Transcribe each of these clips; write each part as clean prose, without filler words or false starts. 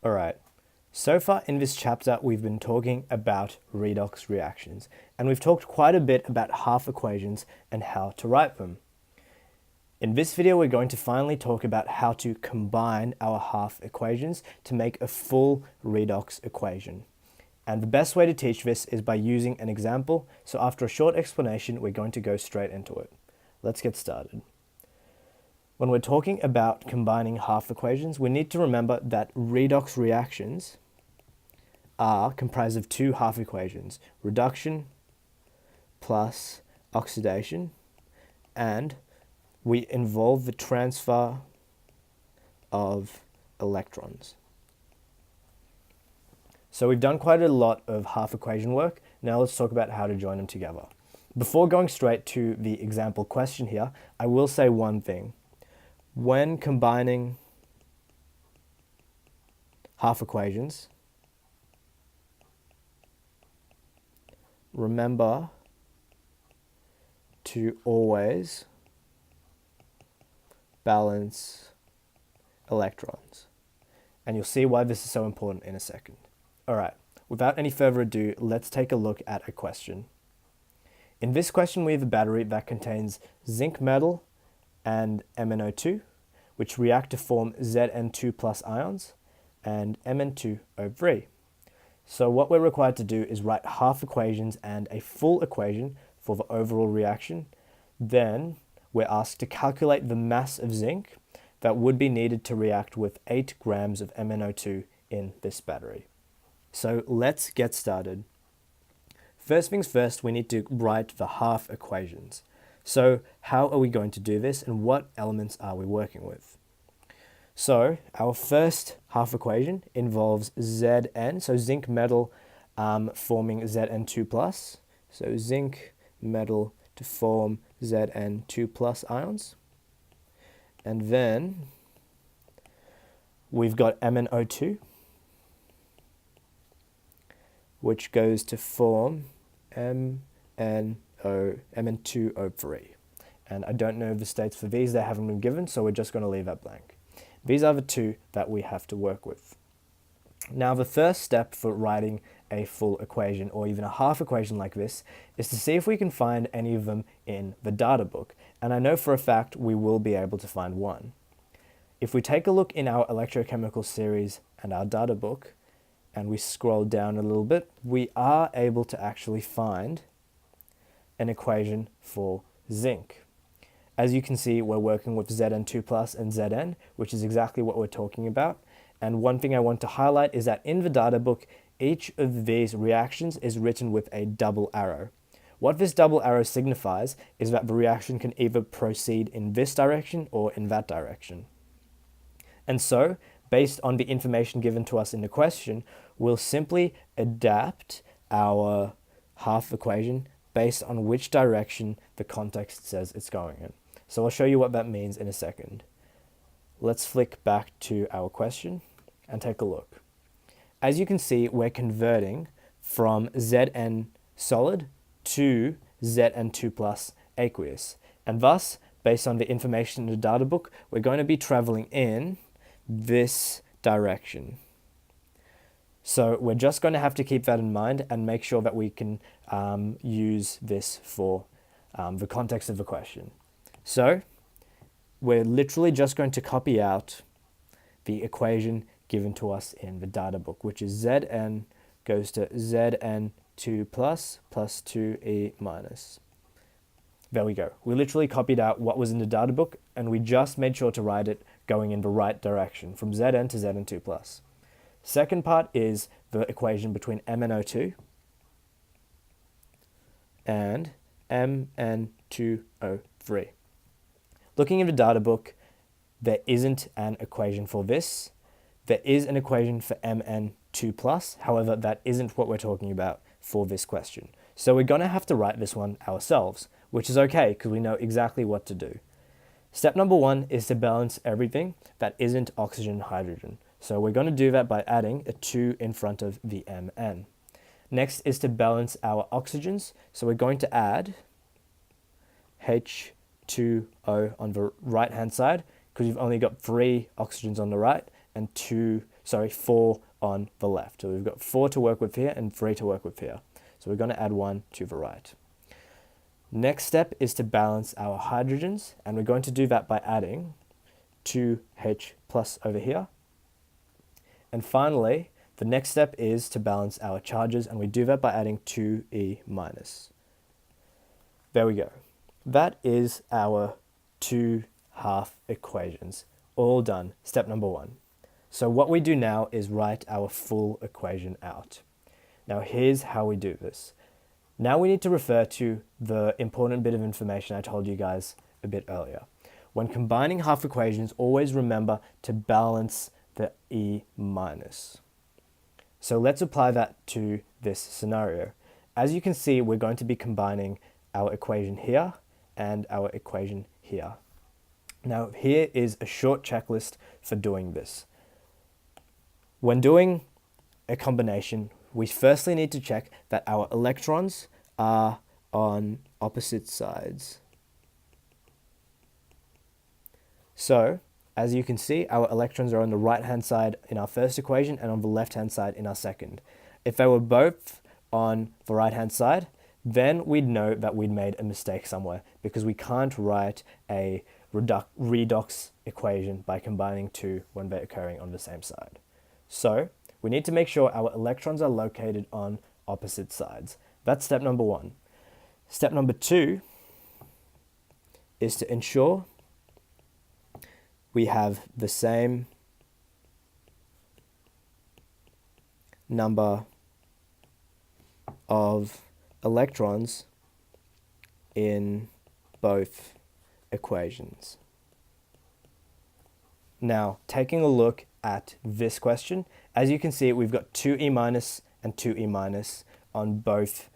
Alright, so far in this chapter we've been talking about redox reactions, and we've talked quite a bit about half equations and how to write them. In this video we're going to finally talk about how to combine our half equations to make a full redox equation. And the best way to teach this is by using an example, so after a short explanation we're going to go straight into it. Let's get started. When we're talking about combining half equations, we need to remember that redox reactions are comprised of two half equations, reduction plus oxidation, and we involve the transfer of electrons. So we've done quite a lot of half equation work. Now let's talk about how to join them together. Before going straight to the example question here, I will say one thing. When combining half equations, remember to always balance electrons. And you'll see why this is so important in a second. All right, without any further ado, let's take a look at a question. In this question, we have a battery that contains zinc metal and MnO2, which react to form Zn2 plus ions and Mn2O3. So what we're required to do is write half equations and a full equation for the overall reaction. Then we're asked to calculate the mass of zinc that would be needed to react with 8 grams of MnO2 in this battery. So let's get started. First things first, we need to write the half equations. So how are we going to do this and what elements are we working with? So our first half equation involves Zn, so zinc metal forming Zn2 plus. So zinc metal to form Zn2 plus ions. And then we've got MnO2, which goes to form Mn2O3. And I don't know the states for these, they haven't been given, so we're just going to leave that blank. These are the two that we have to work with. Now the first step for writing a full equation or even a half equation like this is to see if we can find any of them in the data book. And I know for a fact we will be able to find one. If we take a look in our electrochemical series and our data book, and we scroll down a little bit, we are able to actually find an equation for zinc. As you can see, we're working with Zn2 plus and Zn, which is exactly what we're talking about. And one thing I want to highlight is that in the data book, each of these reactions is written with a double arrow. What this double arrow signifies is that the reaction can either proceed in this direction or in that direction. And so, based on the information given to us in the question, we'll simply adapt our half equation based on which direction the context says it's going in. So I'll show you what that means in a second. Let's flick back to our question and take a look. As you can see, we're converting from Zn solid to Zn2 plus aqueous. And thus, based on the information in the data book, we're going to be traveling in this direction. So we're just going to have to keep that in mind and make sure that we can use this for the context of the question. So we're literally just going to copy out the equation given to us in the data book, which is Zn goes to Zn2 plus 2E minus. There we go. We literally copied out what was in the data book and we just made sure to write it going in the right direction from Zn to Zn2 plus. Second part is the equation between MnO2 and Mn2O3. Looking in the data book, there isn't an equation for this. There is an equation for Mn2 plus, however, that isn't what we're talking about for this question. So we're going to have to write this one ourselves, which is okay because we know exactly what to do. Step number one is to balance everything that isn't oxygen and hydrogen. So we're going to do that by adding a 2 in front of the Mn. Next is to balance our oxygens. So we're going to add H2O on the right hand side because you've only got 3 oxygens on the right and 2 4 on the left. So we've got 4 to work with here and 3 to work with here. So we're going to add 1 to the right. Next step is to balance our hydrogens, and we're going to do that by adding 2H plus over here. And finally, the next step is to balance our charges, and we do that by adding 2E minus. There we go. That is our 2 half equations, all done, step number 1. So what we do now is write our full equation out. Now here's how we do this. Now we need to refer to the important bit of information I told you guys a bit earlier. When combining half equations, always remember to balance the E minus. So let's apply that to this scenario. As you can see, we're going to be combining our equation here and our equation here. Now here is a short checklist for doing this. When doing a combination, we firstly need to check that our electrons are on opposite sides. So, as you can see, our electrons are on the right-hand side in our first equation and on the left-hand side in our second. If they were both on the right-hand side, then we'd know that we'd made a mistake somewhere, because we can't write a redox equation by combining 2 when they're occurring on the same side. So, we need to make sure our electrons are located on opposite sides. That's step number 1. Step number 2 is to ensure we have the same number of electrons in both equations. Now, taking a look at this question, as you can see, we've got 2E minus and 2E minus on both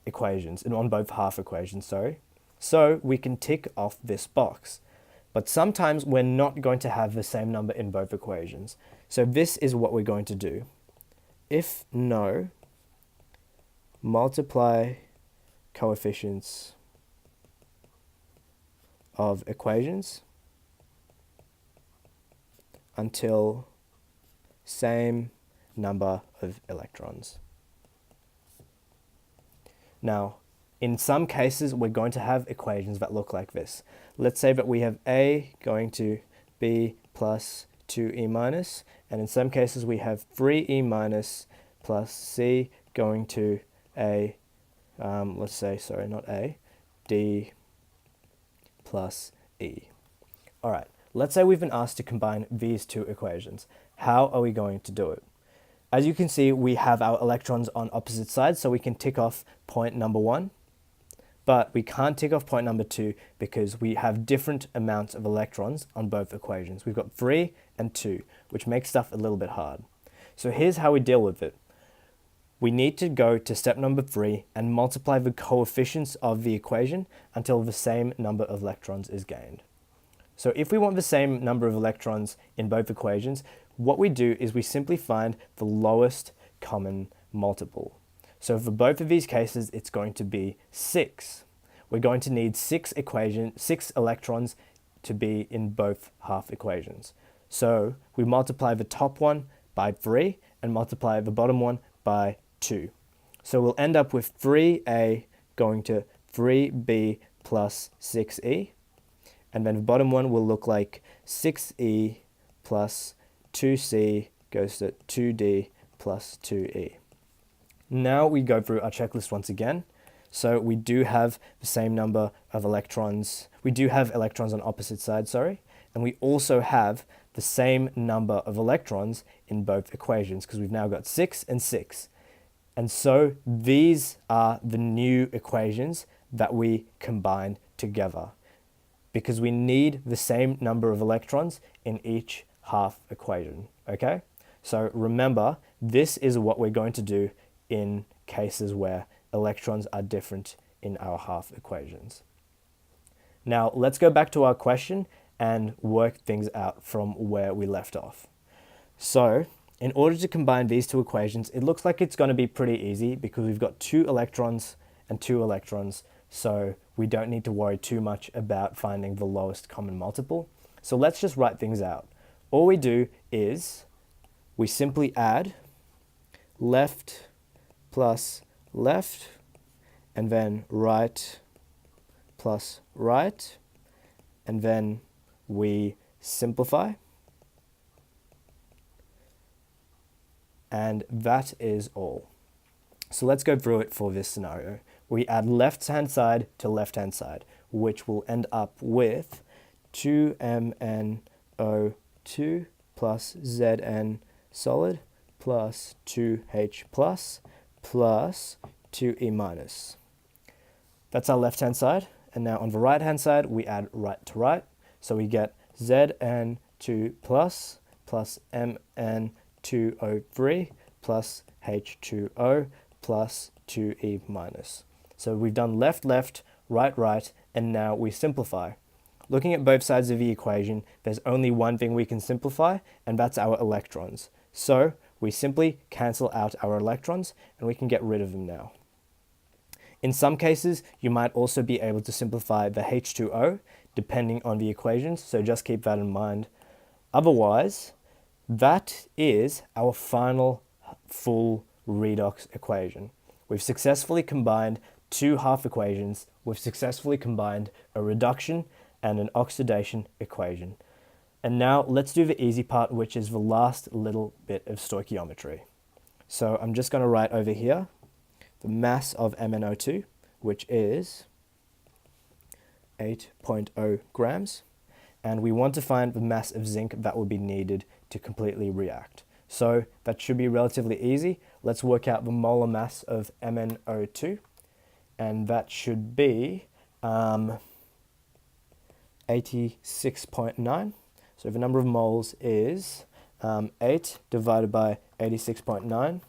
equations, and on both half equations, sorry. So we can tick off this box. But sometimes we're not going to have the same number in both equations. So this is what we're going to do. If no, multiply coefficients of equations until same number of electrons. Now, in some cases, we're going to have equations that look like this. Let's say that we have A going to B plus 2E minus, and in some cases we have 3E minus plus C going to A, let's say, sorry, not A, D plus E. All right, let's say we've been asked to combine these two equations. How are we going to do it? As you can see, we have our electrons on opposite sides, so we can tick off point number 1. But we can't tick off point number 2 because we have different amounts of electrons on both equations. We've got 3 and 2, which makes stuff a little bit hard. So here's how we deal with it. We need to go to step number 3 and multiply the coefficients of the equation until the same number of electrons is gained. So if we want the same number of electrons in both equations, what we do is we simply find the lowest common multiple. So for both of these cases, it's going to be 6. We're going to need 6 electrons to be in both half equations. So we multiply the top one by 3 and multiply the bottom one by 2. So we'll end up with 3A going to 3B plus 6E. And then the bottom one will look like 6E plus 2C goes to 2D plus 2E. Now we go through our checklist once again. So we do have the same number of electrons. We do have electrons on opposite sides, sorry. And we also have the same number of electrons in both equations because we've now got 6 and 6. And so these are the new equations that we combine together because we need the same number of electrons in each half equation, okay? So remember, this is what we're going to do in cases where electrons are different in our half equations. Now, let's go back to our question and work things out from where we left off. So, in order to combine these two equations, it looks like it's going to be pretty easy because we've got 2 electrons and 2 electrons, so we don't need to worry too much about finding the lowest common multiple. So let's just write things out. All we do is we simply add left plus left, and then right plus right, and then we simplify. And that is all. So let's go through it for this scenario. We add left-hand side to left-hand side, which will end up with 2MnO2 plus Zn solid plus 2H plus 2E minus. That's our left-hand side. And now on the right-hand side, we add right to right. So we get Zn2 plus Mn2O3 plus H2O plus 2E minus. So we've done left, left, right, right, and now we simplify. Looking at both sides of the equation, there's only one thing we can simplify, and that's our electrons. So we simply cancel out our electrons, and we can get rid of them now. In some cases, you might also be able to simplify the H2O, depending on the equations, so just keep that in mind. Otherwise, that is our final full redox equation. We've successfully combined two half equations. We've successfully combined a reduction and an oxidation equation. And now let's do the easy part, which is the last little bit of stoichiometry. So I'm just going to write over here the mass of MnO2, which is 8.0 grams. And we want to find the mass of zinc that would be needed to completely react. So that should be relatively easy. Let's work out the molar mass of MnO2, and that should be 86.9. So the number of moles is 8 divided by 86.9.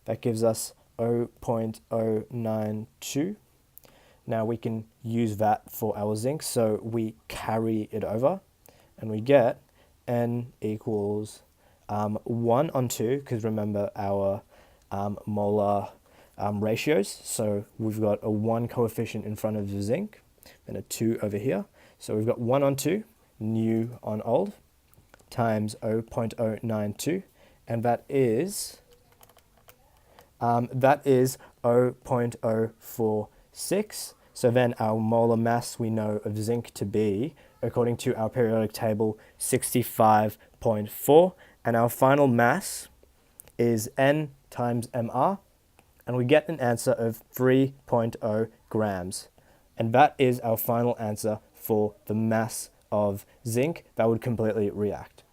That gives us 0.092. Now we can use that for our zinc, so we carry it over, and we get N equals 1 on 2, because remember our molar ratios. So we've got a 1 coefficient in front of the zinc, and a 2 over here. So we've got 1 on 2, new on old, times 0.092, and that is 0.046. So then our molar mass we know of zinc to be, according to our periodic table, 65.4. And our final mass is N times Mr, and we get an answer of 3.0 grams. And that is our final answer for the mass of zinc that would completely react.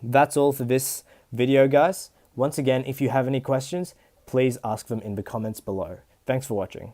That's all for this video, guys. Once again, if you have any questions, please ask them in the comments below. Thanks for watching.